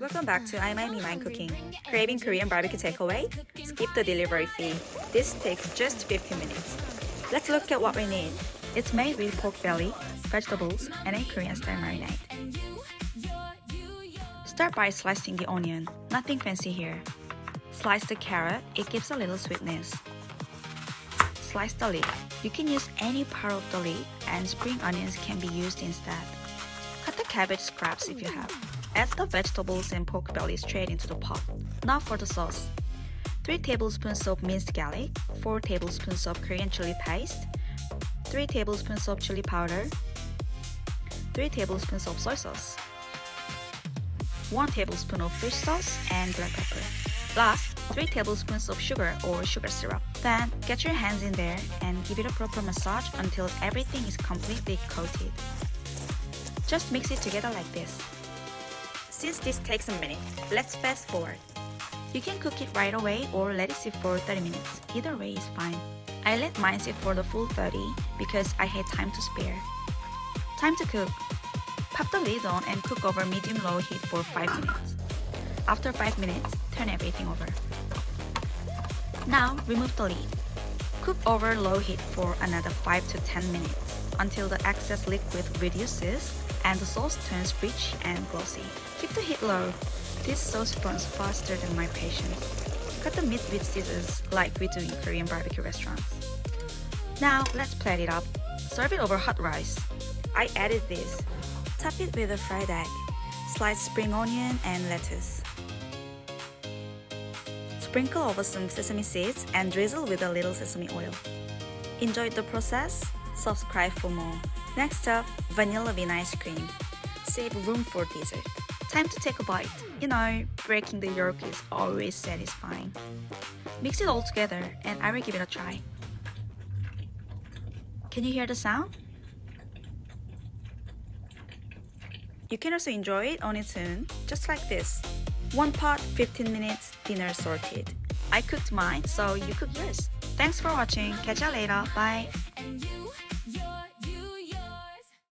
Welcome back to I Might Be Mine Cooking. Craving Korean barbecue takeaway? Skip the delivery fee. This takes just 15 minutes. Let's look at what we need. It's made with pork belly, vegetables, and a Korean style marinade. Start by slicing the onion. Nothing fancy here. Slice the carrot, it gives a little sweetness. Slice the leek. You can use any part of the leek, and spring onions can be used instead. Cut the cabbage scraps if you have. Add the vegetables and pork belly straight into the pot. Now for the sauce. 3 tablespoons of minced garlic, 4 tablespoons of Korean chili paste, 3 tablespoons of chili powder, 3 tablespoons of soy sauce, 1 tablespoon of fish sauce and black pepper. Last, 3 tablespoons of sugar or sugar syrup. Then, get your hands in there and give it a proper massage until everything is completely coated. Just mix it together like this. Since this takes a minute, let's fast forward. You can cook it right away or let it sit for 30 minutes. Either way is fine. I let mine sit for the full 30 because I had time to spare. Time to cook. Pop the lid on and cook over medium-low heat for 5 minutes. After 5 minutes, turn everything over. Now, remove the lid. Cook over low heat for another 5 to 10 minutes until the excess liquid reduces and the sauce turns rich and glossy. Keep the heat low. This sauce burns faster than my patience. Cut the meat with scissors like we do in Korean barbecue restaurants. Now, let's plate it up. Serve it over hot rice. I added this. Top it with a fried egg. Slice spring onion and lettuce. Sprinkle over some sesame seeds and drizzle with a little sesame oil. Enjoy the process? Subscribe for more. Next up, vanilla bean ice cream. Save room for dessert. Time to take a bite. You know, breaking the yolk is always satisfying. Mix it all together and I will give it a try. Can you hear the sound? You can also enjoy it on its own, just like this. 1 pot, 15 minutes, dinner sorted. I cooked mine, so you cook yours. Thanks for watching. Catch you later. Bye.